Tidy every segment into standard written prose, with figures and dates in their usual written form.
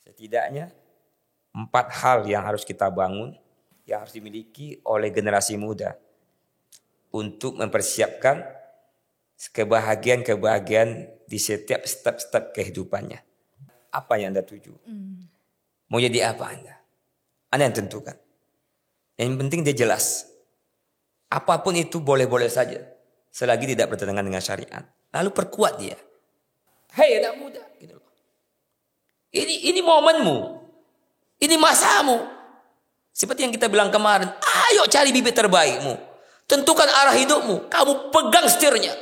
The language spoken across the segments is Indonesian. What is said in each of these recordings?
Setidaknya 4 hal yang harus kita bangun, yang harus dimiliki oleh generasi muda untuk mempersiapkan kebahagiaan-kebahagiaan di setiap step-step kehidupannya. Apa yang Anda tuju? Mau jadi apa Anda? Anda yang tentukan. Yang penting dia jelas. Apapun itu boleh-boleh saja, selagi tidak bertentangan dengan syariat. Lalu perkuat dia. Hei anak muda, gitu loh. Ini momenmu. Ini masamu. Seperti yang kita bilang kemarin, ayo cari bibit terbaikmu. Tentukan arah hidupmu, kamu pegang setirnya.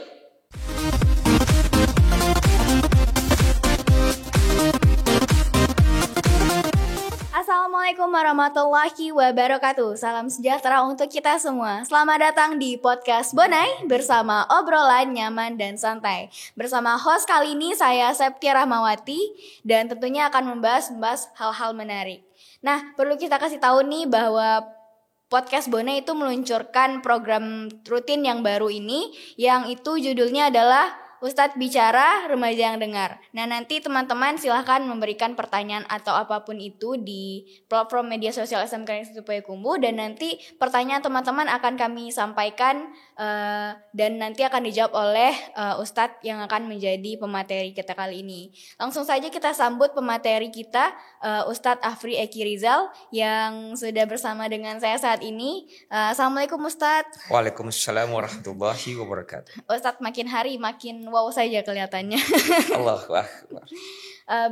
Assalamualaikum warahmatullahi wabarakatuh. Salam sejahtera untuk kita semua. Selamat datang di podcast Bonai bersama obrolan nyaman dan santai. Bersama host kali ini saya Septia Rahmawati dan tentunya akan membahas hal-hal menarik. Nah, perlu kita kasih tahu nih bahwa podcast Bonai itu meluncurkan program rutin yang baru ini, yang itu judulnya adalah Ustadz Bicara, Remaja yang Dengar. Nah, nanti teman-teman silahkan memberikan pertanyaan atau apapun itu di platform media sosial SMK Institut Payakumbuh, dan nanti pertanyaan teman-teman akan kami sampaikan dan nanti akan dijawab oleh Ustadz yang akan menjadi pemateri kita kali ini. Langsung saja kita sambut pemateri kita, Ustadz Afri Eki Rizal yang sudah bersama dengan saya saat ini. Assalamualaikum Ustadz. Waalaikumsalam warahmatullahi wabarakatuh. Ustadz makin hari makin wow saja kelihatannya. Allahu Akbar.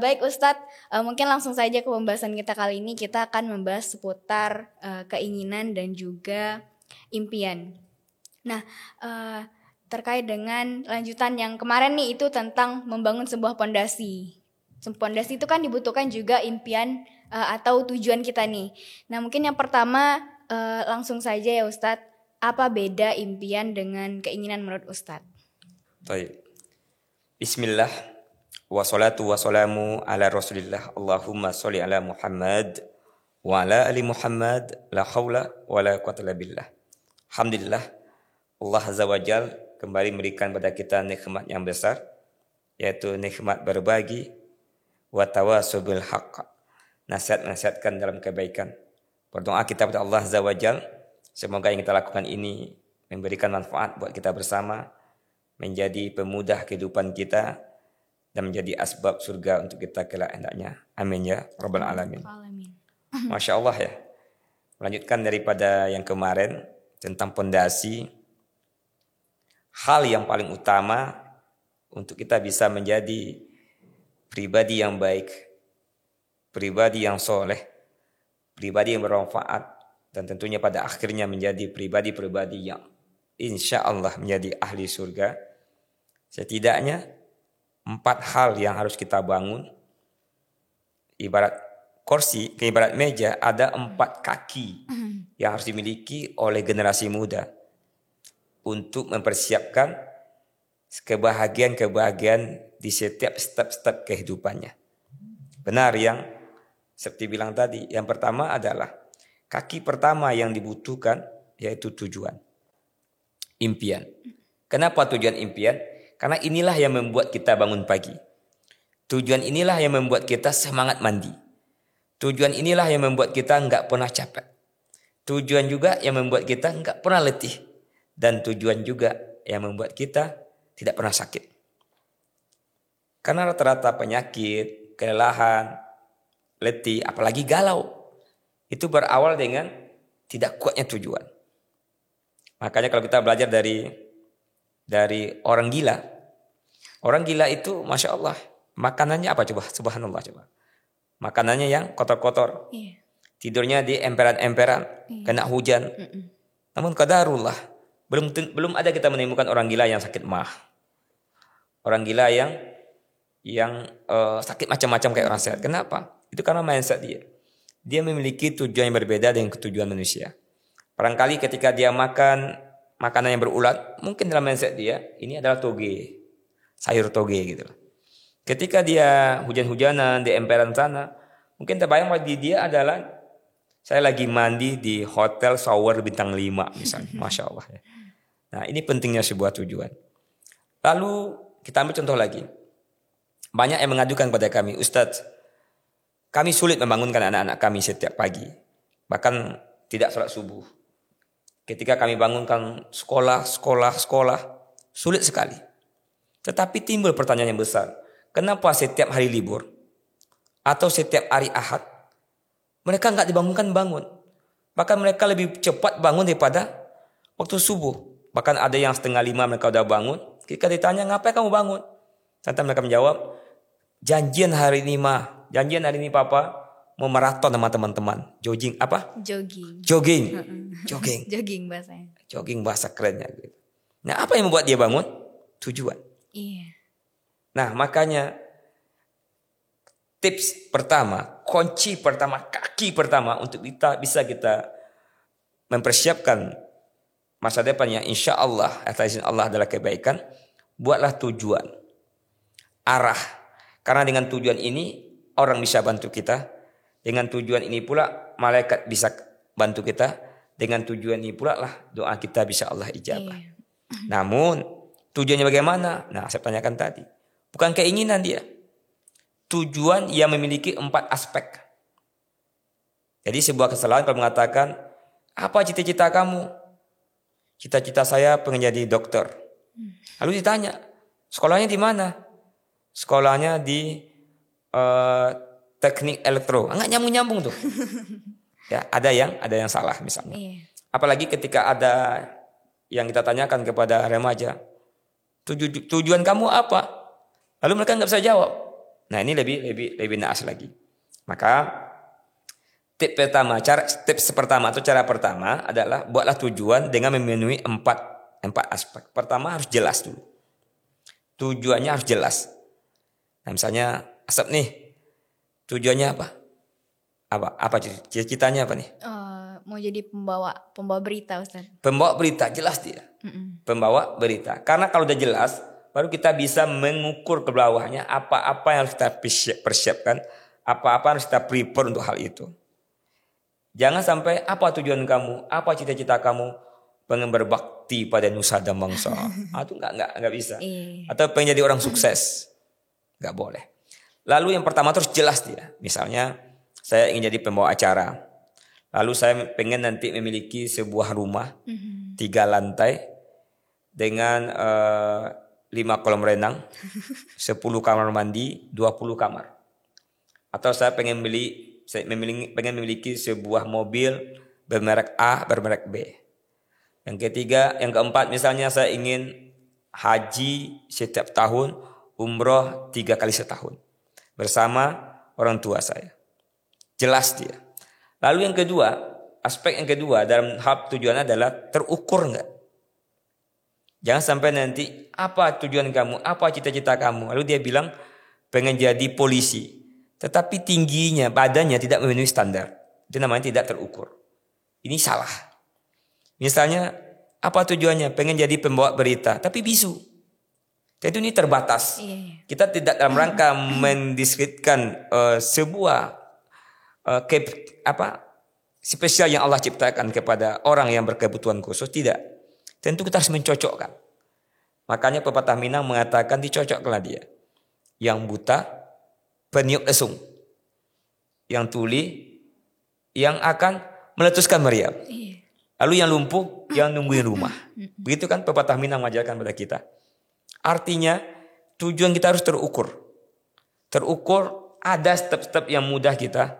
Baik Ustadz, mungkin langsung saja ke pembahasan kita kali ini. Kita akan membahas seputar keinginan dan juga impian. Nah, terkait dengan lanjutan yang kemarin nih, itu tentang membangun sebuah pondasi. Pondasi itu kan dibutuhkan juga impian atau tujuan kita nih. Nah, mungkin yang pertama langsung saja ya Ustadz, apa beda impian dengan keinginan menurut Ustadz? Baik. Bismillah. Wassalatu wassalamu ala Rasulillah. Allahumma sholli ala Muhammad wa ala ali Muhammad. La haula wa la quwwata illa billah. Alhamdulillah, Allah Azza wa Jal kembali memberikan pada kita nikmat yang besar, yaitu nikmat berbagi wa tawassul bil haqq. Nasihat-nasihatkan dalam kebaikan. Berdoa kita kepada Allah Azza wa Jal, semoga yang kita lakukan ini memberikan manfaat buat kita bersama, menjadi pemudah kehidupan kita, dan menjadi asbab surga untuk kita kelak hendaknya. Amin ya Rabbal Alamin. Masya Allah ya. Melanjutkan daripada yang kemarin tentang pondasi, hal yang paling utama untuk kita bisa menjadi pribadi yang baik, pribadi yang soleh, pribadi yang bermanfaat, dan tentunya pada akhirnya menjadi pribadi-pribadi yang insya Allah menjadi ahli surga. Setidaknya 4 hal yang harus kita bangun. Ibarat kursi, ibarat meja, ada 4 kaki yang harus dimiliki oleh generasi muda untuk mempersiapkan kebahagiaan-kebahagiaan di setiap step-step kehidupannya. Benar yang seperti bilang tadi, yang pertama adalah kaki pertama yang dibutuhkan yaitu tujuan. Impian. Kenapa tujuan impian? Karena inilah yang membuat kita bangun pagi. Tujuan inilah yang membuat kita semangat mandi. Tujuan inilah yang membuat kita enggak pernah capek. Tujuan juga yang membuat kita enggak pernah letih. Dan tujuan juga yang membuat kita tidak pernah sakit. Karena rata-rata penyakit, kelelahan, letih, apalagi galau, itu berawal dengan tidak kuatnya tujuan. Makanya kalau kita belajar dari orang gila. Orang gila itu Masya Allah, makanannya apa coba? Subhanallah coba. Makanannya yang kotor-kotor. Iya. Tidurnya di emperan-emperan, iya, kena hujan. Namun qadarullah, belum ada kita menemukan orang gila yang sakit mah. Orang gila yang sakit macam-macam kayak orang sehat. Kenapa? Itu karena mindset dia. Dia memiliki tujuan yang berbeda dengan tujuan manusia. Barangkali ketika dia makan makanan yang berulat, mungkin dalam mindset dia ini adalah toge, sayur toge gitu. Ketika dia hujan-hujanan di emperan sana, mungkin terbayang bagi dia adalah saya lagi mandi di hotel shower bintang 5 misalnya. Masya Allah ya. Nah, ini pentingnya sebuah tujuan. Lalu kita ambil contoh lagi. Banyak yang mengadukan pada kami, Ustadz, Kami sulit membangunkan anak-anak kami setiap pagi. Bahkan tidak sholat subuh. Ketika kami bangunkan sekolah, sulit sekali. Tetapi timbul pertanyaan yang besar. Kenapa setiap hari libur atau setiap hari Ahad mereka nggak dibangunkan bangun? Bahkan mereka lebih cepat bangun daripada waktu subuh. Bahkan ada yang 4:30 mereka udah bangun. Ketika ditanya, ngapain kamu bangun? Ternyata mereka menjawab, janjian hari ini papa mau maraton sama teman-teman. Jogging apa? Jogging bahasanya. Jogging bahasa kerennya gitu. Nah, apa yang membuat dia bangun? Tujuan. Iya. Nah, makanya tips pertama, kunci pertama, kaki pertama untuk kita bisa mempersiapkan masa depan yang insya Allah atas izin Allah adalah kebaikan. Buatlah tujuan, arah. Karena dengan tujuan ini orang bisa bantu kita. Dengan tujuan ini pula malaikat bisa bantu kita. Dengan tujuan ini pula lah doa kita bisa Allah ijabah. Iya. Namun tujuannya bagaimana? Nah, saya tanyakan tadi. Bukan keinginan dia. Tujuan yang memiliki 4 aspek. Jadi sebuah kesalahan kalau mengatakan, apa cita-cita kamu? Cita-cita saya pengen jadi dokter. Lalu ditanya, sekolahnya di mana? Sekolahnya di teknik elektro. Enggak nyambung-nyambung tuh. Ya, ada yang salah misalnya. Iya. Apalagi ketika ada yang kita tanyakan kepada remaja, tujuan kamu apa? Lalu mereka nggak bisa jawab. Nah, ini lebih naas lagi. Maka tips pertama atau cara pertama adalah buatlah tujuan dengan memenuhi 4 aspek. Pertama harus jelas dulu. Tujuannya harus jelas. Nah, misalnya Asep nih, tujuannya apa? Apa cita-citanya apa nih? Mau jadi pembawa berita, Ustaz. Pembawa berita, jelas dia. Pembawa berita. Karena kalau udah jelas, baru kita bisa mengukur ke bawahnya apa-apa yang harus kita persiapkan, apa-apa yang harus kita prepare untuk hal itu. Jangan sampai apa tujuan kamu, apa cita-cita kamu, pengen berbakti pada nusa dan bangsa. Itu nggak bisa. Atau pengen jadi orang sukses, nggak boleh. Lalu yang pertama terus jelas dia. Misalnya saya ingin jadi pembawa acara. Lalu saya pengen nanti memiliki sebuah rumah 3 lantai dengan 5 kolam renang, 10 kamar mandi, 20 kamar. Atau saya pengen memiliki sebuah mobil bermerek A, bermerek B. Yang keempat misalnya saya ingin haji setiap tahun, umroh 3 kali setahun bersama orang tua saya. Jelas dia. Lalu yang kedua, aspek yang kedua dalam hal tujuan adalah terukur enggak? Jangan sampai nanti apa tujuan kamu, apa cita-cita kamu. Lalu dia bilang pengen jadi polisi. Tetapi tingginya, badannya tidak memenuhi standar. Itu namanya tidak terukur. Ini salah. Misalnya apa tujuannya? Pengen jadi pembawa berita. Tapi bisu. Jadi ini terbatas. Kita tidak dalam rangka mendiskreditkan sebuah spesial yang Allah ciptakan kepada orang yang berkebutuhan khusus. Tidak. Tentu kita harus mencocokkan. Makanya pepatah Minang mengatakan dicocokkanlah dia. Yang buta, peniup lesung. Yang tuli, yang akan meletuskan meriam. Lalu yang lumpuh, yang nungguin rumah. Begitu kan pepatah Minang mengajarkan pada kita. Artinya tujuan kita harus terukur. Terukur, ada step-step yang mudah kita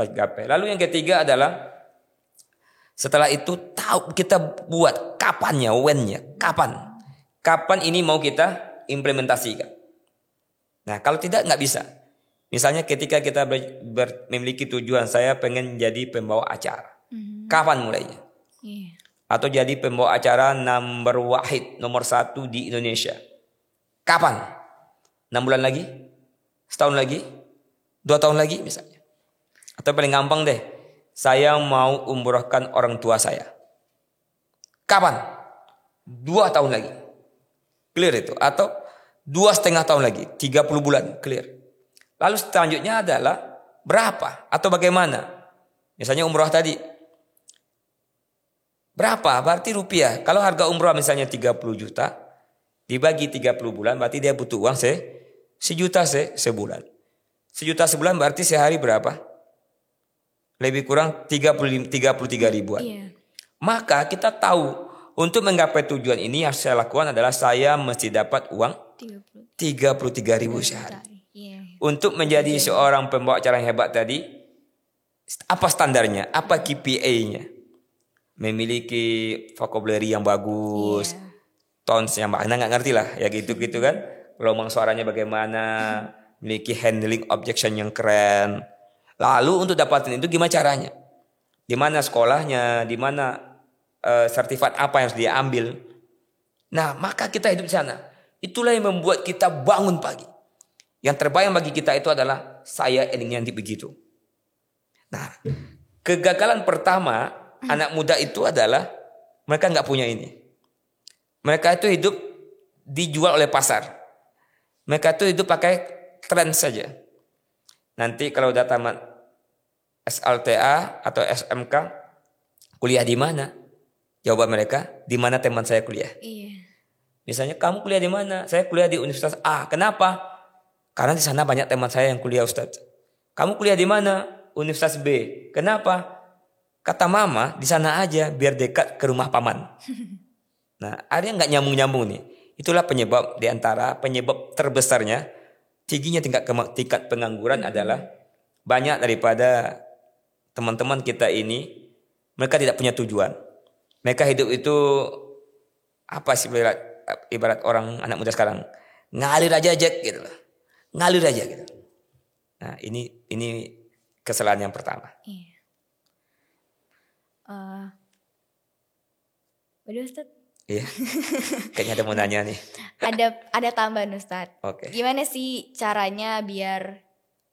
gapai. Lalu yang ketiga adalah setelah itu tahu kita buat kapannya, when-nya, kapan ini mau kita implementasikan. Nah, kalau tidak nggak bisa. Misalnya ketika kita memiliki tujuan, saya pengen jadi pembawa acara. Kapan mulainya? Atau jadi pembawa acara nomor 1 di Indonesia. Kapan? 6 bulan lagi? Setahun lagi? 2 tahun lagi misalnya. Atau paling gampang deh. Saya mau umrohkan orang tua saya. Kapan? 2 tahun lagi. Clear itu. Atau 2,5 tahun lagi. 30 bulan. Clear. Lalu selanjutnya adalah berapa? Atau bagaimana? Misalnya umroh tadi. Berapa? Berarti rupiah. Kalau harga umroh misalnya 30 juta. Dibagi 30 bulan. Berarti dia butuh uang 1 juta sebulan. 1 juta sebulan berarti sehari berapa? Lebih kurang 33 ribuan. Iya. Maka kita tahu untuk menggapai tujuan ini yang saya lakukan adalah saya mesti dapat uang 33 ribu sehari. Iya. Untuk menjadi seorang pembawa acara yang hebat tadi, apa standarnya? Apa KPI-nya? Memiliki vocabulary yang bagus, tones yang bagus. Nggak ngerti lah, ya gitu-gitu kan. Gelombang suaranya bagaimana, memiliki handling objection yang keren. Lalu untuk dapatin itu gimana caranya? Di mana sekolahnya, di mana sertifikat apa yang harus dia ambil. Nah, maka kita hidup di sana. Itulah yang membuat kita bangun pagi. Yang terbayang bagi kita itu adalah saya ingin nanti begitu. Nah, kegagalan pertama anak muda itu adalah mereka nggak punya ini. Mereka itu hidup dijual oleh pasar. Mereka itu hidup pakai tren saja. Nanti kalau udah tamat SLTA atau SMK, kuliah di mana? Jawaban mereka, di mana teman saya kuliah. Iya. Misalnya, kamu kuliah di mana? Saya kuliah di Universitas A. Kenapa? Karena di sana banyak teman saya yang kuliah, Ustaz. Kamu kuliah di mana? Universitas B. Kenapa? Kata mama, di sana aja biar dekat ke rumah paman. Nah, ada yang nggak nyambung-nyambung nih. Itulah penyebab diantara penyebab terbesarnya tingginya tingkat pengangguran adalah banyak daripada teman-teman kita ini mereka tidak punya tujuan. Mereka hidup itu apa sih ibarat orang anak muda sekarang, ngalir aja gitu loh. Ngalir aja gitu. Nah, ini kesalahan yang pertama. Iya. Udah Ustaz? Iya. Kayaknya ada mau nanya nih. Ada tambahan Ustaz. Oke. Gimana sih caranya biar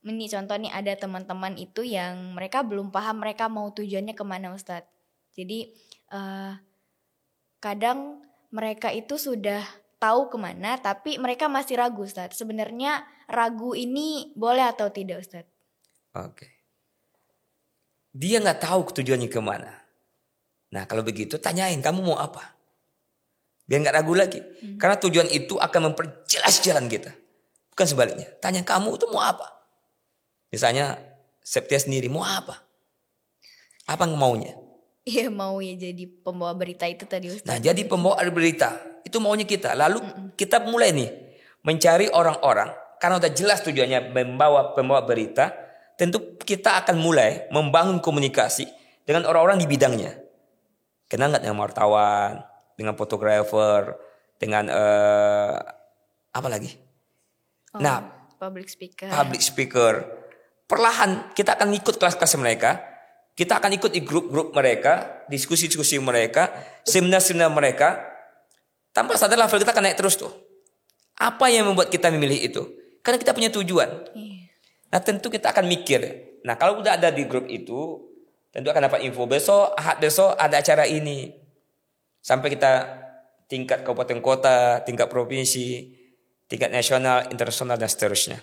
ini contoh nih ada teman-teman itu yang mereka belum paham mereka mau tujuannya kemana Ustaz. Jadi kadang mereka itu sudah tahu kemana tapi mereka masih ragu Ustaz. Sebenarnya ragu ini boleh atau tidak Ustaz? Oke. Dia nggak tahu tujuannya kemana. Nah kalau begitu tanyain kamu mau apa? Biar nggak ragu lagi. Karena tujuan itu akan memperjelas jalan kita. Bukan sebaliknya. Tanya kamu itu mau apa? Misalnya Septia sendiri mau apa? Apa maunya? Iya mau ya jadi pembawa berita itu tadi Ustaz. Nah jadi pembawa berita itu maunya kita. Lalu kita mulai nih mencari orang-orang. Karena udah jelas tujuannya membawa pembawa berita. Tentu kita akan mulai membangun komunikasi dengan orang-orang di bidangnya. Kenal nggak dengan wartawan, dengan fotografer, dengan apa lagi? Nah, public speaker. Perlahan kita akan ikut kelas-kelas mereka. Kita akan ikut di grup-grup mereka, diskusi-diskusi mereka, seminar-seminar mereka. Tanpa sadar level kita akan naik terus tuh. Apa yang membuat kita memilih itu? Karena kita punya tujuan. Nah tentu kita akan mikir. Nah kalau udah ada di grup itu, tentu akan dapat info Ahad besok ada acara ini. Sampai kita tingkat kabupaten kota, tingkat provinsi, tingkat nasional, internasional dan seterusnya.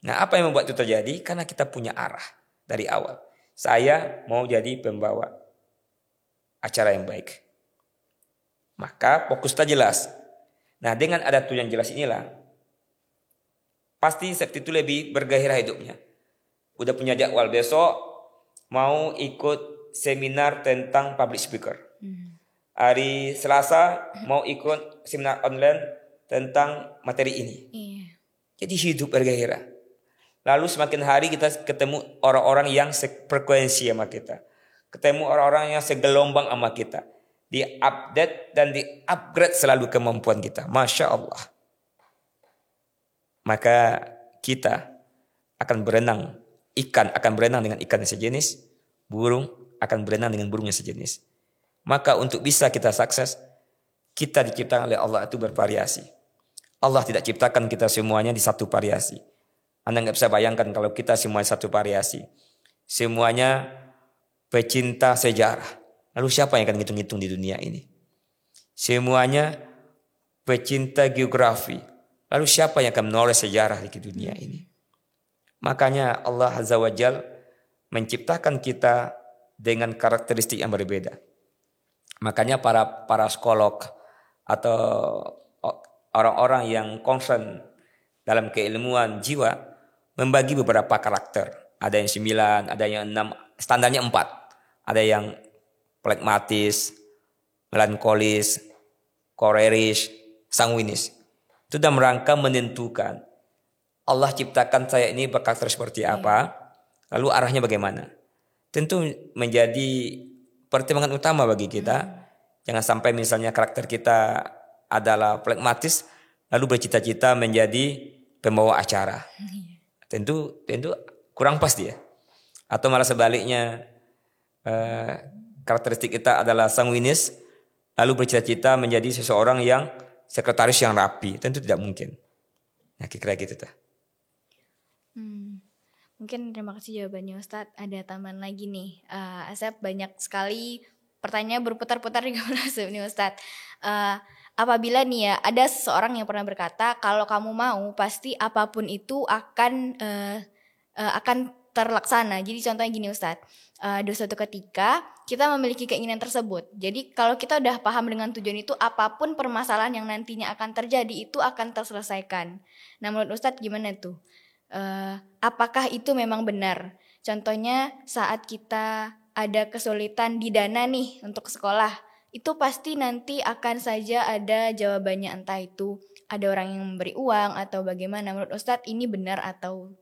Nah apa yang membuat itu terjadi? Karena kita punya arah dari awal. Saya mau jadi pembawa acara yang baik. Maka fokus kita jelas. Nah dengan ada tujuan jelas inilah pasti Septi itu lebih bergairah hidupnya. Udah punya jadwal besok mau ikut seminar tentang public speaker. Hari Selasa mau ikut seminar online tentang materi ini. Jadi hidup bergairah. Lalu semakin hari kita ketemu orang-orang yang sefrekuensi sama kita. Ketemu orang-orang yang segelombang sama kita. Di-update dan di-upgrade selalu kemampuan kita. Masya Allah. Maka kita akan berenang. Ikan akan berenang dengan ikan yang sejenis. Burung akan berenang dengan burung yang sejenis. Maka untuk bisa kita sukses, kita diciptakan oleh Allah itu bervariasi. Allah tidak ciptakan kita semuanya di satu variasi. Anda nggak bisa bayangkan kalau kita semuanya satu variasi. Semuanya pecinta sejarah. Lalu siapa yang akan ngitung-ngitung di dunia ini? Semuanya pecinta geografi. Lalu siapa yang akan menulis sejarah di dunia ini? Makanya Allah Azza wa Jal menciptakan kita dengan karakteristik yang berbeda. Makanya para psikolog atau orang-orang yang concern dalam keilmuan jiwa, membagi beberapa karakter. Ada yang 9, ada yang 6, standarnya 4. Ada yang pragmatis, melankolis, kolerish, sanguinis. Itu dalam rangka menentukan Allah ciptakan saya ini berkarakter seperti apa, lalu arahnya bagaimana. Tentu menjadi pertimbangan utama bagi kita. Jangan sampai misalnya karakter kita adalah pragmatis, lalu bercita-cita menjadi pembawa acara. Tentu kurang pas dia. Atau malah sebaliknya, karakteristik kita adalah sanguinis, lalu bercita-cita menjadi seseorang yang sekretaris yang rapi. Tentu tidak mungkin. Nah, kira-kira gitu tuh. Mungkin terima kasih jawabannya Ustadz. Ada tambahan lagi nih. Asep, banyak sekali pertanyaan berputar-putar di kepala Asep nih Ustadz. Apabila nih ya ada seseorang yang pernah berkata kalau kamu mau pasti apapun itu akan terlaksana. Jadi contohnya gini Ustadz. Ada suatu ketika kita memiliki keinginan tersebut. Jadi kalau kita udah paham dengan tujuan itu, apapun permasalahan yang nantinya akan terjadi itu akan terselesaikan. Nah menurut Ustadz gimana tuh? Apakah itu memang benar? Contohnya saat kita ada kesulitan di dana nih untuk sekolah, itu pasti nanti akan saja ada jawabannya, entah itu ada orang yang memberi uang atau bagaimana. Menurut Ustadz ini benar atau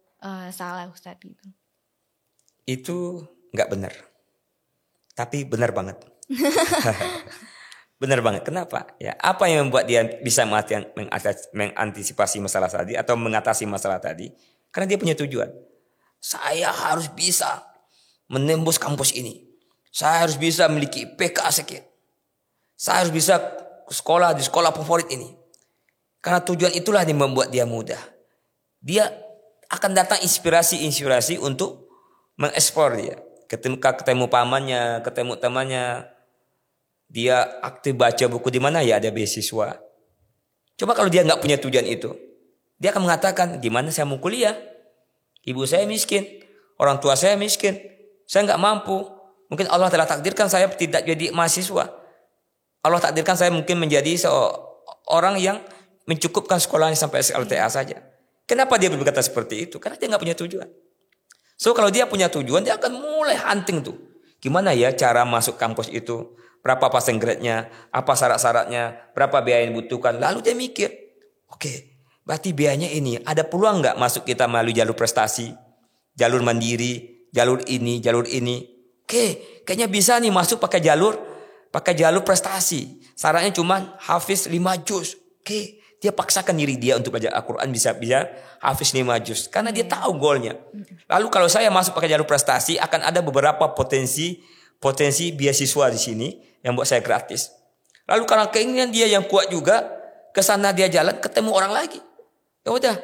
salah Ustadz gitu? Itu nggak benar, tapi benar banget. Benar banget. Kenapa? Ya, apa yang membuat dia bisa mengantisipasi masalah tadi atau mengatasi masalah tadi? Karena dia punya tujuan. Saya harus bisa menembus kampus ini. Saya harus bisa memiliki IPK sekian. Saya harus bisa sekolah di sekolah favorit ini. Karena tujuan itulah yang membuat dia mudah. Dia akan datang inspirasi untuk mengeksplor dia. Ketemu pamannya, ketemu temannya. Dia aktif baca buku di mana ya ada beasiswa. Coba kalau dia nggak punya tujuan itu, dia akan mengatakan gimana saya mau kuliah? Ibu saya miskin, orang tua saya miskin, saya nggak mampu. Mungkin Allah telah takdirkan saya tidak jadi mahasiswa. Allah takdirkan saya mungkin menjadi seorang yang mencukupkan sekolahnya sampai SLTA saja. Kenapa dia berkata seperti itu? Karena dia nggak punya tujuan. So kalau dia punya tujuan, dia akan mulai hunting tuh. Gimana ya cara masuk kampus itu? Berapa passing grade-nya, apa syarat-syaratnya, berapa biaya yang dibutuhkan. Lalu dia mikir, oke, berarti biayanya ini. Ada peluang nggak masuk kita melalui jalur prestasi, jalur mandiri, jalur ini. Oke, kayaknya bisa nih masuk pakai jalur prestasi. Syaratnya cuma hafiz 5 juz. Oke, dia paksakan diri dia untuk belajar Al-Quran bisa hafiz 5 juz. Karena dia tahu goalnya. Lalu kalau saya masuk pakai jalur prestasi, akan ada beberapa potensi beasiswa di sini yang buat saya gratis. Lalu karena keinginan dia yang kuat juga, ke sana dia jalan ketemu orang lagi. Ya udah,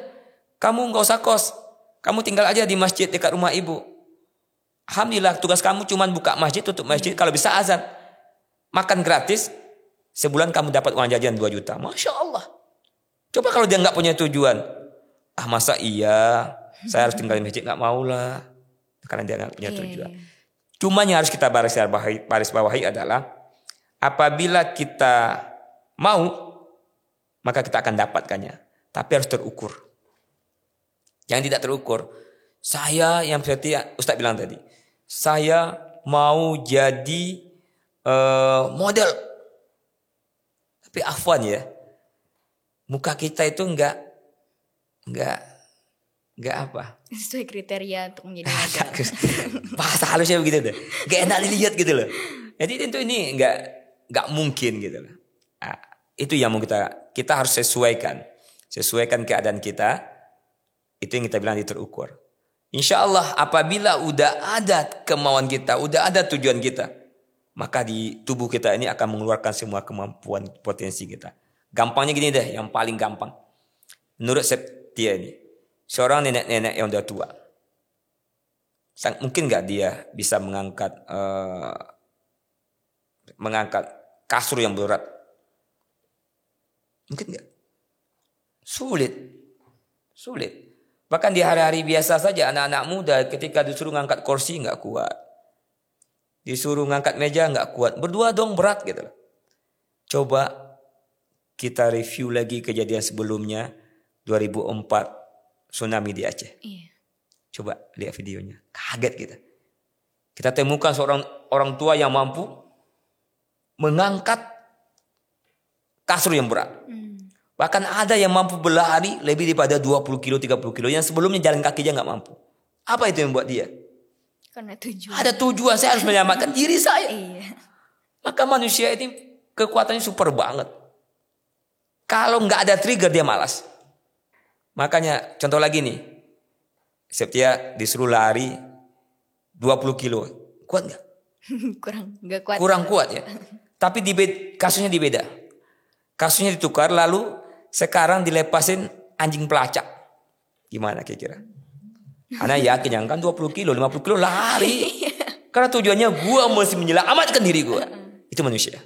kamu nggak usah kos, kamu tinggal aja di masjid dekat rumah ibu. Alhamdulillah tugas kamu cuma buka masjid, tutup masjid, kalau bisa azan, makan gratis, sebulan kamu dapat uang jajan 2 juta. Masya Allah. Coba kalau dia nggak punya tujuan, masa iya, saya harus tinggal di masjid, nggak mau lah, karena dia nggak punya tujuan. Cuma yang harus kita baris bawahi adalah apabila kita mau, maka kita akan dapatkannya. Tapi harus terukur. Yang tidak terukur. Saya yang seperti Ustaz bilang tadi. Saya mau jadi model. Tapi afwan ya. Muka kita itu enggak apa? Sesuai kriteria untuk menjadi model. Bahasa halusnya begitu deh. Gak enak dilihat gitu loh. Jadi tentu ini enggak mungkin gitu loh. Nah, itu yang mau kita harus sesuaikan keadaan kita. Itu yang kita bilang terukur. Insya Allah apabila udah ada kemauan kita, udah ada tujuan kita, maka di tubuh kita ini akan mengeluarkan semua kemampuan potensi kita. Gampangnya gini deh, yang paling gampang. Menurut Septia ini, seorang nenek-nenek yang udah tua, mungkin nggak dia bisa mengangkat kasur yang berat? Mungkin nggak? Sulit. Bahkan di hari-hari biasa saja anak-anak muda ketika disuruh ngangkat kursi nggak kuat, disuruh ngangkat meja nggak kuat, berdua dong berat gitu. Coba kita review lagi kejadian sebelumnya 2004 tsunami di Aceh. Iya. Coba lihat videonya. Kaget kita. Kita temukan seorang orang tua yang mampu mengangkat kasur yang berat. Bahkan ada yang mampu berlari lebih daripada 20 kilo, 30 kilo. Yang sebelumnya jalan kaki aja gak mampu. Apa itu yang membuat dia? Karena tujuan. Ada tujuan, saya harus menyelamatkan diri saya. Iya. Maka manusia ini kekuatannya super banget. Kalau nggak ada trigger dia malas. Makanya contoh lagi nih. Septia disuruh lari 20 kilo. Kuat nggak? Nggak kuat. Kurang kuat ya. Tapi kasusnya dibeda. Kasusnya ditukar lalu sekarang dilepasin anjing pelacak. Gimana kira-kira? Anak yakin yang kan 20 kilo, 50 kilo lari. Karena tujuannya gua mesti menyelamatkan diri gua. Itu manusia.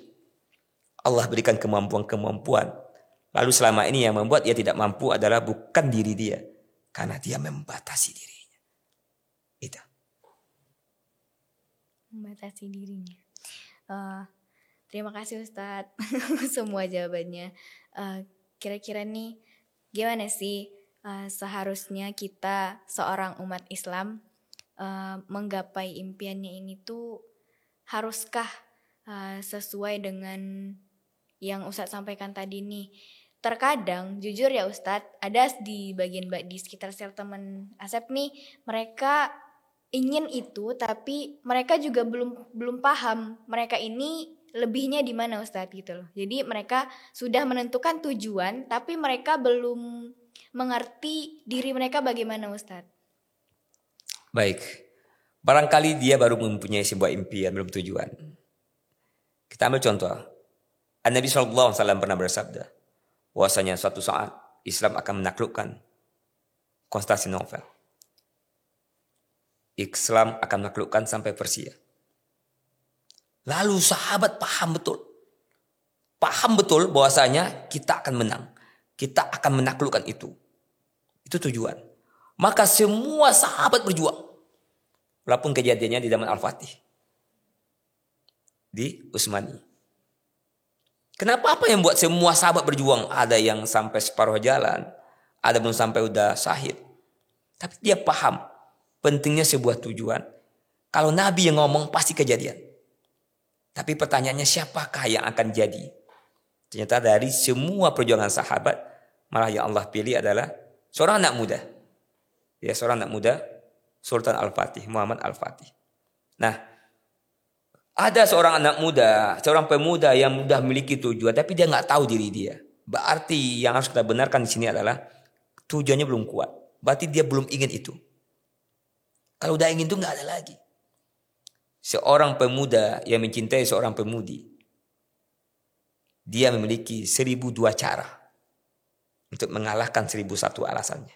Allah berikan kemampuan-kemampuan. Lalu selama ini yang membuat dia tidak mampu adalah bukan diri dia. Karena dia membatasi dirinya. Itu. Membatasi dirinya. Terima kasih Ustadz. Semua jawabannya. Kira-kira nih gimana sih seharusnya kita seorang umat Islam menggapai impiannya ini tuh haruskah sesuai dengan yang Ustadz sampaikan tadi nih. Terkadang jujur ya Ustadz, ada di sekitar sel teman Asep nih, mereka ingin itu tapi mereka juga belum paham mereka ini lebihnya di mana Ustadz gitu loh. Jadi mereka sudah menentukan tujuan tapi mereka belum mengerti diri mereka bagaimana Ustadz. Baik. Barangkali dia baru mempunyai sebuah impian, belum tujuan. Kita ambil contoh. Nabi SAW pernah bersabda bahwasanya suatu saat Islam akan menaklukkan Konstantinopel. Islam akan menaklukkan sampai Persia. Lalu sahabat paham betul bahwasanya kita akan menang. Kita akan menaklukkan itu. Itu tujuan. Maka semua sahabat berjuang. Walaupun kejadiannya di zaman Al-Fatih. Di Utsmani. Kenapa apa yang buat semua sahabat berjuang? Ada yang sampai separuh jalan. Ada belum sampai udah syahid. Tapi dia paham pentingnya sebuah tujuan. Kalau Nabi yang ngomong pasti kejadian. Tapi pertanyaannya siapakah yang akan jadi? Ternyata dari semua perjuangan sahabat, malah yang Allah pilih adalah seorang anak muda. Ya, seorang anak muda, Sultan Al-Fatih, Muhammad Al-Fatih. Nah, ada seorang anak muda, seorang pemuda yang sudah memiliki tujuan, tapi dia nggak tahu diri dia. Berarti yang harus kita benarkan di sini adalah tujuannya belum kuat. Berarti dia belum ingin itu. Kalau udah ingin itu nggak ada lagi. Seorang pemuda yang mencintai seorang pemudi, dia memiliki 1002 cara untuk mengalahkan 1001 alasannya.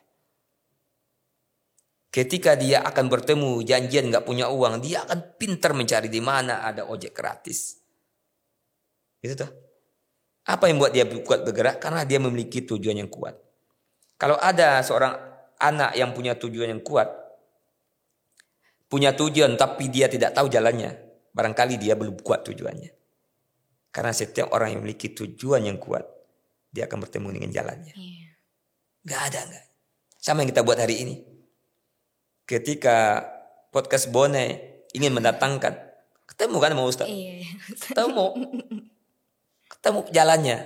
Ketika dia akan bertemu janjian nggak punya uang, dia akan pintar mencari di mana ada ojek gratis. Itu tuh. Apa yang buat dia kuat bergerak? Karena dia memiliki tujuan yang kuat. Kalau ada seorang anak yang punya tujuan yang kuat, punya tujuan tapi dia tidak tahu jalannya, barangkali dia belum kuat tujuannya. Karena setiap orang yang memiliki tujuan yang kuat, dia akan bertemu dengan jalannya. Gak ada. Sama yang kita buat hari ini. Ketika podcast Bonai ingin mendatangkan, ketemu kan sama Ustaz? Iya. Ketemu jalannya.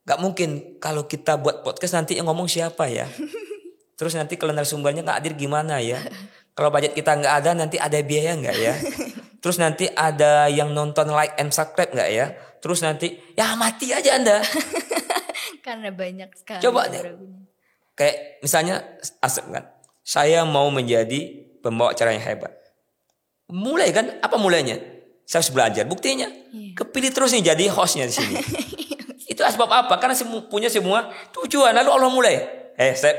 Gak mungkin kalau kita buat podcast nanti yang ngomong siapa ya? Terus nanti kalau narasumbernya gak hadir gimana ya? Kalau budget kita gak ada nanti ada biaya gak ya? Terus nanti ada yang nonton, like and subscribe gak ya? Terus nanti ya mati aja Anda. Karena banyak sekali. Coba deh. Kayak misalnya Asep kan. Saya mau menjadi pembawa acara yang hebat. Mulai kan? Apa mulainya? Saya harus belajar. Buktinya kepilih terus nih jadi hostnya di sini. Itu sebab apa? Karena punya semua tujuan. Lalu Allah mulai. Sep.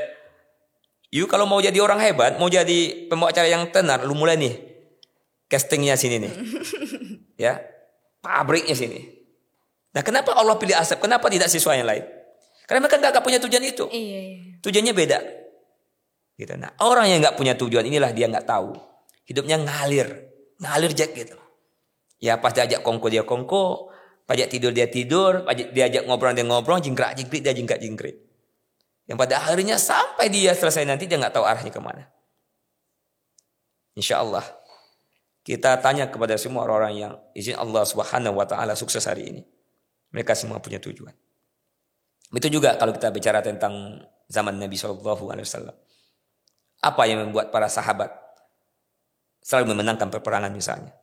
You kalau mau jadi orang hebat, mau jadi pembawa acara yang tenar, lu mulai nih. Castingnya sini nih. Ya. Pabriknya sini. Nah, kenapa Allah pilih Asep? Kenapa tidak siswa yang lain? Karena mereka gak punya tujuan itu. Iya. Tujuannya beda. Gitu. Nah, orang yang gak punya tujuan inilah dia gak tahu. Hidupnya ngalir jack gitu. Ya pas diajak kongko dia kongko, pajak tidur dia tidur, pajak diajak ngobrol dia ngobrol, jingkrak-jingkrik dia jingkrak-jingkrik. Yang pada akhirnya sampai dia selesai nanti dia gak tahu arahnya kemana. Insya Allah kita tanya kepada semua orang-orang yang izin Allah Subhanahu wa taala sukses hari ini. Mereka semua punya tujuan. Itu juga kalau kita bicara tentang zaman Nabi SAW. Apa yang membuat para sahabat selalu memenangkan peperangan misalnya?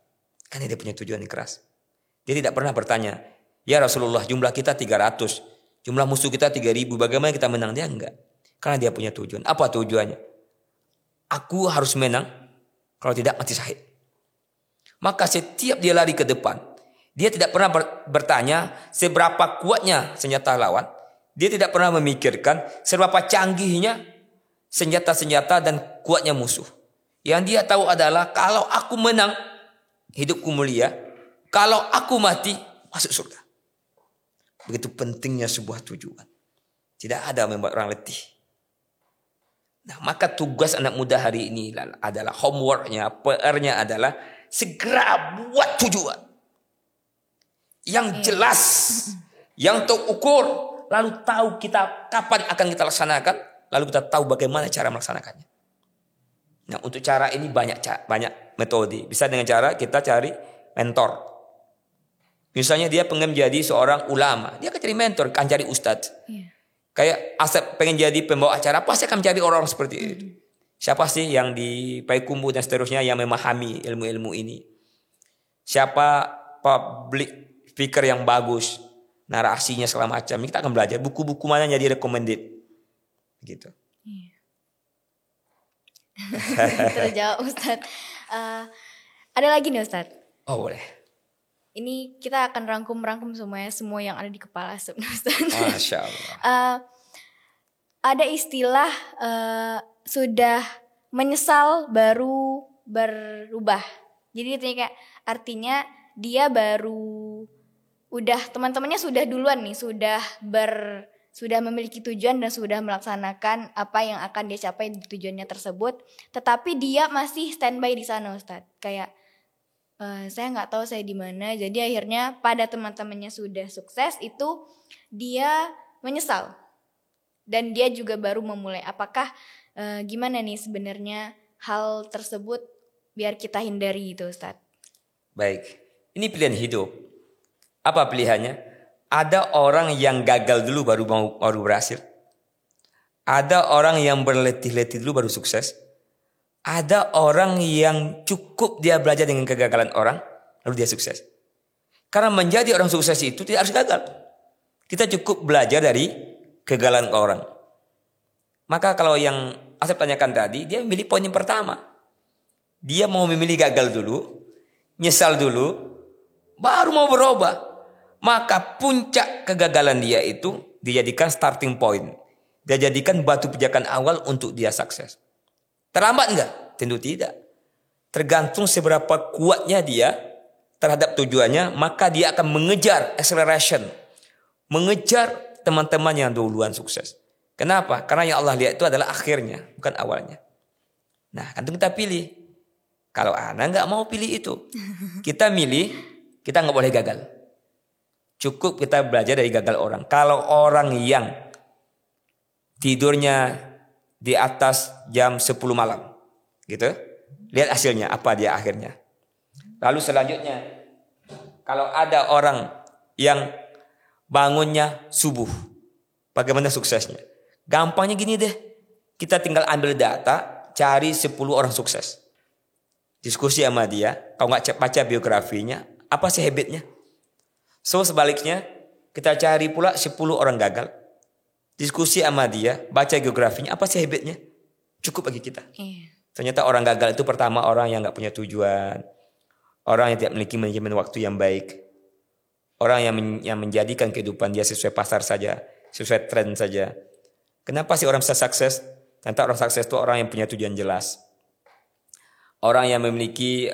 Karena dia punya tujuan yang keras. Dia tidak pernah bertanya, ya Rasulullah jumlah kita 300, jumlah musuh kita 3000, bagaimana kita menang? Dia enggak. Karena dia punya tujuan. Apa tujuannya? Aku harus menang, kalau tidak mati syahid. Maka setiap dia lari ke depan, dia tidak pernah bertanya seberapa kuatnya senjata lawan. Dia tidak pernah memikirkan seberapa canggihnya senjata-senjata dan kuatnya musuh. Yang dia tahu adalah kalau aku menang, hidupku mulia. Kalau aku mati, masuk surga. Begitu pentingnya sebuah tujuan. Tidak ada yang membuat orang letih. Nah, maka tugas anak muda hari ini adalah homeworknya, PR-nya adalah segera buat tujuan. Yang jelas, yang terukur. Lalu tahu kita kapan akan kita laksanakan. Lalu kita tahu bagaimana cara melaksanakannya. Nah, untuk cara ini banyak metode. Bisa dengan cara kita cari mentor. Misalnya dia pengen jadi seorang ulama. Dia akan cari mentor, akan cari ustadz. Kayak Asep pengen jadi pembawa acara, pasti akan cari orang-orang seperti itu. Siapa sih yang di Payakumbuh dan seterusnya yang memahami ilmu-ilmu ini? Siapa public speaker yang bagus? Narasinya segala macam. Kita akan belajar buku-buku mana yang jadi recommended. Gitu. Terjawab Ustadz. Ada lagi nih Ustadz. Oh boleh. Ini kita akan rangkum semua yang ada di kepala Ustadz. Masya Allah. Ada istilah sudah menyesal baru berubah. Jadi artinya dia baru udah teman-temannya sudah duluan nih, sudah memiliki tujuan dan sudah melaksanakan apa yang akan dia capai di tujuannya tersebut, tetapi dia masih standby di sana Ustadz. Kayak saya nggak tahu saya di mana. Jadi akhirnya pada teman-temannya sudah sukses itu dia menyesal dan dia juga baru memulai. Apakah gimana nih sebenarnya hal tersebut biar kita hindari itu Ustadz? Baik, ini pilihan hidup. Apa pilihannya? Ada orang yang gagal dulu baru berhasil. Ada orang yang berletih-letih dulu baru sukses. Ada orang yang cukup dia belajar dengan kegagalan orang, lalu dia sukses. Karena menjadi orang sukses itu tidak harus gagal. Kita cukup belajar dari kegagalan orang. Maka kalau yang Asep tanyakan tadi, dia memilih poin yang pertama. Dia mau memilih gagal dulu, nyesal dulu, baru mau berubah. Maka puncak kegagalan dia itu dijadikan starting point. Dia jadikan batu pijakan awal untuk dia sukses. Terlambat enggak? Tentu tidak. Tergantung seberapa kuatnya dia terhadap tujuannya, maka dia akan mengejar acceleration. Mengejar teman-teman yang duluan sukses. Kenapa? Karena yang Allah lihat itu adalah akhirnya, bukan awalnya. Nah, kan kita pilih. Kalau anak enggak mau pilih itu. Kita milih, kita enggak boleh gagal. Cukup kita belajar dari gagal orang. Kalau orang yang tidurnya di atas jam 10 malam. Gitu. Lihat hasilnya. Apa dia akhirnya. Lalu selanjutnya. Kalau ada orang yang bangunnya subuh. Bagaimana suksesnya? Gampangnya gini deh. Kita tinggal ambil data. Cari 10 orang sukses. Diskusi sama dia. Kalau nggak baca biografinya. Apa sih habitnya? So sebaliknya kita cari pula 10 orang gagal. Diskusi sama dia, baca geografinya, apa sih habitnya? Cukup bagi kita. Ternyata orang gagal itu pertama orang yang gak punya tujuan. Orang yang tidak memiliki manajemen waktu yang baik. Orang yang menjadikan kehidupan dia sesuai pasar saja, sesuai tren saja. Kenapa sih orang bisa sukses? Ternyata orang sukses itu orang yang punya tujuan jelas. Orang yang memiliki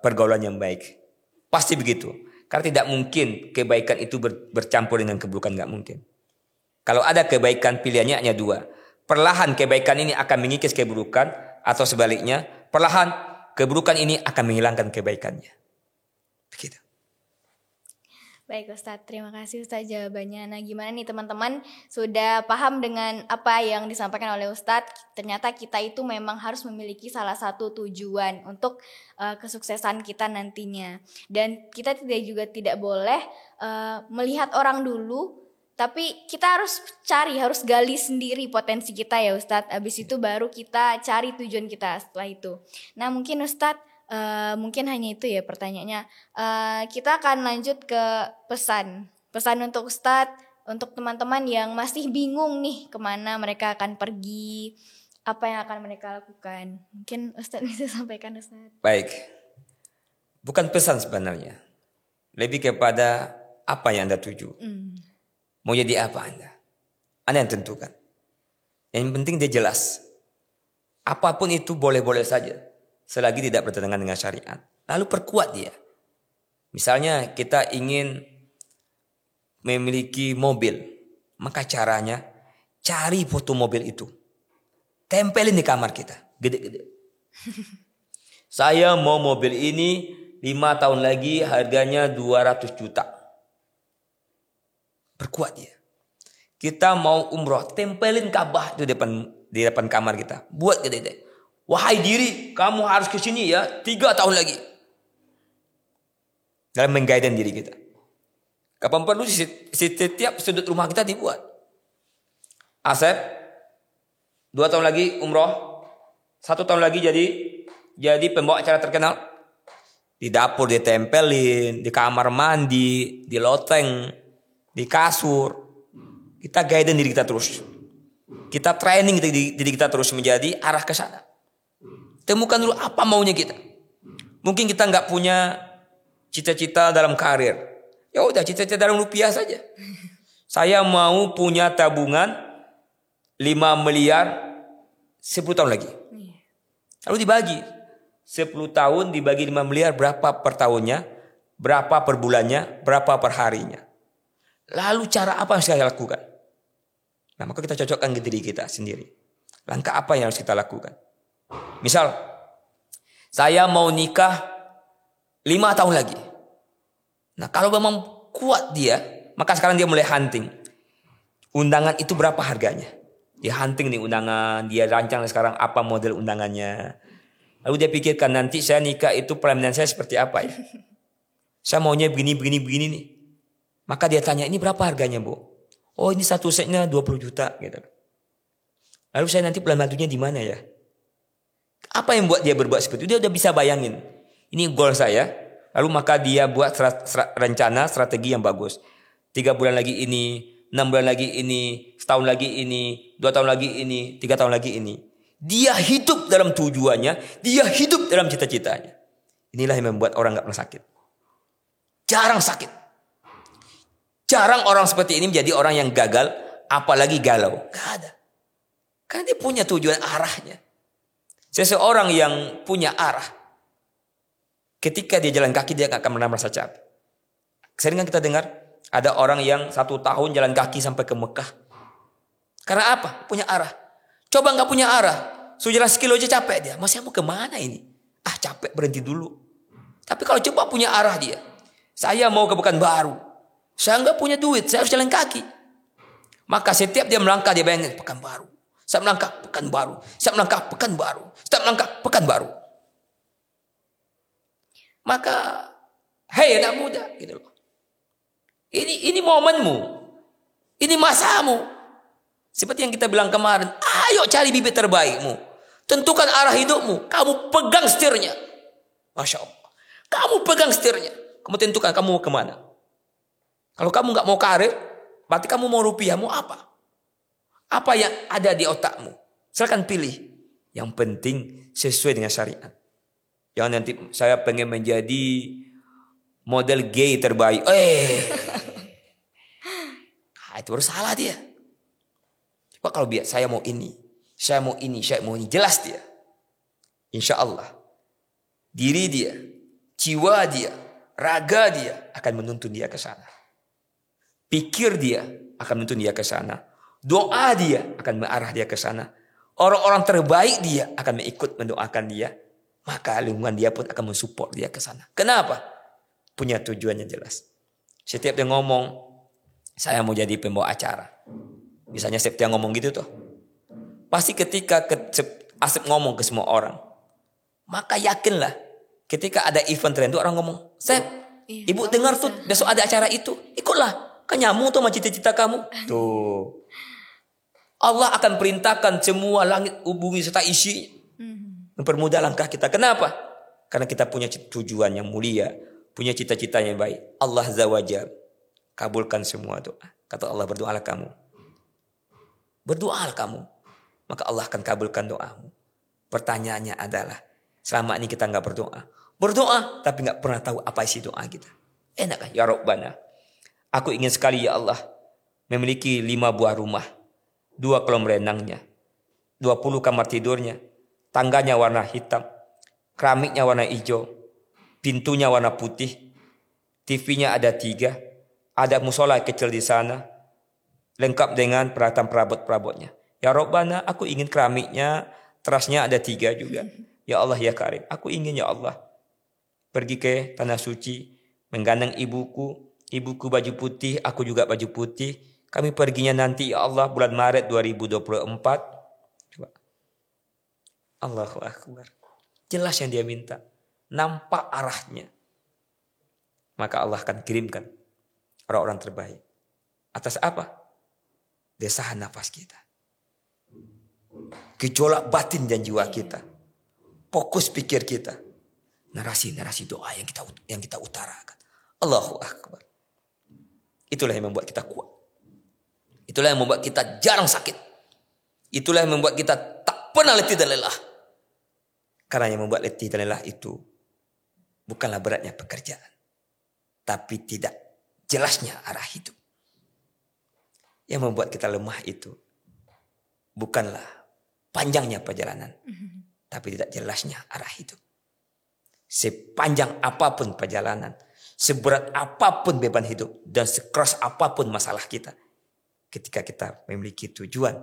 pergaulan yang baik. Pasti begitu. Karena tidak mungkin kebaikan itu bercampur dengan keburukan, nggak mungkin. Kalau ada kebaikan pilihannya hanya dua. Perlahan kebaikan ini akan mengikis keburukan atau sebaliknya, perlahan keburukan ini akan menghilangkan kebaikannya. Begitu. Baik Ustadz, terima kasih Ustadz jawabannya. Nah gimana nih teman-teman, sudah paham dengan apa yang disampaikan oleh Ustadz? Ternyata kita itu memang harus memiliki salah satu tujuan untuk kesuksesan kita nantinya. Dan kita tidak boleh melihat orang dulu, tapi kita harus gali sendiri potensi kita ya Ustadz. Habis itu baru kita cari tujuan kita setelah itu. Nah mungkin Ustadz, mungkin hanya itu ya pertanyaannya. Kita akan lanjut ke pesan untuk Ustadz, untuk teman-teman yang masih bingung nih kemana mereka akan pergi, apa yang akan mereka lakukan. Mungkin Ustadz bisa sampaikan Ustadz. Baik, bukan pesan sebenarnya, lebih kepada apa yang Anda tuju. Mau jadi apa Anda yang tentukan. Yang penting dia jelas. Apapun itu boleh-boleh saja, selagi tidak bertentangan dengan syariat. Lalu perkuat dia. Misalnya kita ingin memiliki mobil. Maka caranya cari foto mobil itu. Tempelin di kamar kita. Gede-gede. Saya mau mobil ini 5 tahun lagi harganya 200 juta. Perkuat dia. Kita mau umroh. Tempelin Ka'bah di depan kamar kita. Buat gede-gede. Wahai diri, kamu harus ke sini ya 3 tahun lagi. Dalam mengguidance diri kita. Kapan perlu setiap sudut rumah kita dibuat. Asep, 2 tahun lagi umroh. 1 tahun lagi jadi pembawa acara terkenal. Di dapur ditempelin, di kamar mandi, di loteng, di kasur. Kita guidance diri kita terus. Kita training diri kita terus menjadi arah ke sana. Temukan dulu apa maunya kita. Mungkin kita nggak punya cita-cita dalam karir. Ya udah cita-cita dalam rupiah saja. Saya mau punya tabungan 5 miliar 10 tahun lagi. Lalu dibagi. 10 tahun dibagi 5 miliar berapa per tahunnya, berapa per bulannya, berapa per harinya. Lalu cara apa yang saya lakukan? Nah maka kita cocokkan ke diri kita sendiri. Langkah apa yang harus kita lakukan? Misal, saya mau nikah 5 tahun lagi. Nah kalau memang kuat dia, maka sekarang dia mulai hunting. Undangan itu berapa harganya? Dia hunting nih undangan, dia rancang sekarang apa model undangannya. Lalu dia pikirkan nanti saya nikah itu pelaminan saya seperti apa ya? Saya maunya begini nih. Maka dia tanya, ini berapa harganya Bu? Oh ini satu setnya 20 juta gitu. Lalu saya nanti pelaminan di mana ya? Apa yang buat dia berbuat seperti itu? Dia udah bisa bayangin. Ini goal saya. Lalu maka dia buat rencana strategi yang bagus. 3 bulan lagi ini, 6 bulan lagi ini, setahun lagi ini, 2 tahun lagi ini, 3 tahun lagi ini. Dia hidup dalam tujuannya. Dia hidup dalam cita-citanya. Inilah yang membuat orang gak pernah sakit. Jarang sakit. Jarang orang seperti ini menjadi orang yang gagal. Apalagi galau. Gak ada. Karena dia punya tujuan arahnya. Seseorang yang punya arah. Ketika dia jalan kaki dia akan pernah merasa capek. Sering kan kita dengar. Ada orang yang 1 tahun jalan kaki sampai ke Mekah. Karena apa? Punya arah. Coba gak punya arah. Sudah jalan sekilo aja capek dia. Masih mau kemana ini? Capek berhenti dulu. Tapi kalau coba punya arah dia. Saya mau ke Pekanbaru. Saya gak punya duit. Saya harus jalan kaki. Maka setiap dia melangkah dia bayangin Pekanbaru. Saya melangkah Pekanbaru. Saya melangkah Pekanbaru. Saya melangkah Pekanbaru. Maka, hei anak muda, gitu loh. Ini momenmu. Ini masamu. Seperti yang kita bilang kemarin, ayo cari bibit terbaikmu. Tentukan arah hidupmu. Kamu pegang setirnya. Masya Allah. Kamu pegang setirnya. Kamu tentukan kamu mau kemana. Kalau kamu gak mau karir, berarti kamu mau rupiah, mau apa? Apa yang ada di otakmu? Silakan pilih. Yang penting sesuai dengan syariat. Jangan nanti saya pengen menjadi model gay terbaik. Itu harus salah dia. Coba kalau saya mau ini, saya mau ini, saya mau ini. Jelas dia. Insya Allah. Diri dia, jiwa dia, raga dia akan menuntun dia ke sana. Pikir dia akan menuntun dia ke sana. Doa dia akan mengarah dia ke sana. Orang-orang terbaik dia akan mengikut mendoakan dia. Maka lingkungan dia pun akan mensupport dia ke sana. Kenapa? Punya tujuannya jelas. Setiap dia ngomong, saya mau jadi pembawa acara. Misalnya Septia ngomong gitu tuh. Pasti ketika Asep ngomong ke semua orang, maka yakinlah ketika ada event tertentu orang ngomong, Sep, ibu dengar tuh besok ada acara itu, ikutlah. Kan nyambung tuh sama cita-cita kamu. Tuh. Allah akan perintahkan semua langit, bumi serta isi mempermudah langkah kita. Kenapa? Karena kita punya tujuan yang mulia, punya cita-cita yang baik. Allah Azza wa Jalla kabulkan semua doa. Kata Allah, berdoalah kamu. Berdoalah kamu, maka Allah akan kabulkan doamu. Pertanyaannya adalah, selama ini kita nggak berdoa. Berdoa tapi nggak pernah tahu apa isi doa kita. Enakkah? Ya Rabbana, aku ingin sekali ya Allah memiliki 5 buah rumah, 2 kolam renangnya, 20 kamar tidurnya, tangganya warna hitam, keramiknya warna hijau, pintunya warna putih, TV-nya ada 3, ada musola kecil di sana, lengkap dengan peralatan perabot-perabotnya. Ya Rabbana, aku ingin keramiknya, terasnya ada 3 juga. Ya Allah ya Karim, aku ingin ya Allah pergi ke tanah suci, menggandeng ibuku baju putih, aku juga baju putih. Kami perginya nanti ya Allah bulan Maret 2024. Coba. Allahu Akbar. Jelas yang dia minta. Nampak arahnya. Maka Allah akan kirimkan orang-orang terbaik. Atas apa? Desahan nafas kita. Gejolak batin dan jiwa kita. Fokus pikir kita. Narasi-narasi doa yang kita utarakan. Allahu Akbar. Itulah yang membuat kita kuat. Itulah yang membuat kita jarang sakit. Itulah yang membuat kita tak pernah letih dan lelah. Karena yang membuat letih dan lelah itu bukanlah beratnya pekerjaan, tapi tidak jelasnya arah hidup. Yang membuat kita lemah itu bukanlah panjangnya perjalanan, tapi tidak jelasnya arah hidup. Sepanjang apapun perjalanan, seberat apapun beban hidup, dan sekeras apapun masalah kita, ketika kita memiliki tujuan,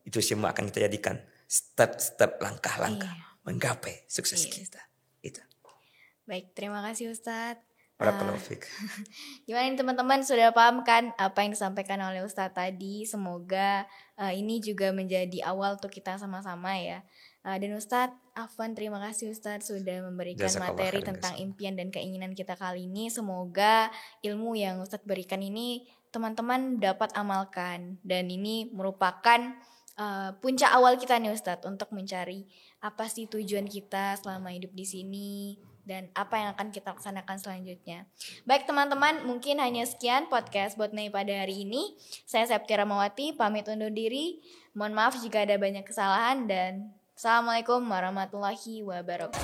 itu semua akan kita jadikan step-step langkah-langkah menggapai sukses kita. Itu. Baik, terima kasih Ustadz. Gimana nih teman-teman, sudah paham kan apa yang disampaikan oleh Ustadz tadi? Semoga ini juga menjadi awal untuk kita sama-sama ya. Dan Ustadz Afwan, terima kasih Ustadz sudah memberikan materi tentang impian dan keinginan kita kali ini. Semoga ilmu yang Ustadz berikan ini teman-teman dapat amalkan. Dan ini merupakan puncak awal kita nih Ustadz untuk mencari apa sih tujuan kita selama hidup di sini dan apa yang akan kita laksanakan selanjutnya. Baik teman-teman, mungkin hanya sekian podcast Botnai pada hari ini. Saya Septia Rahmawati pamit undur diri. Mohon maaf jika ada banyak kesalahan dan Assalamualaikum warahmatullahi wabarakatuh.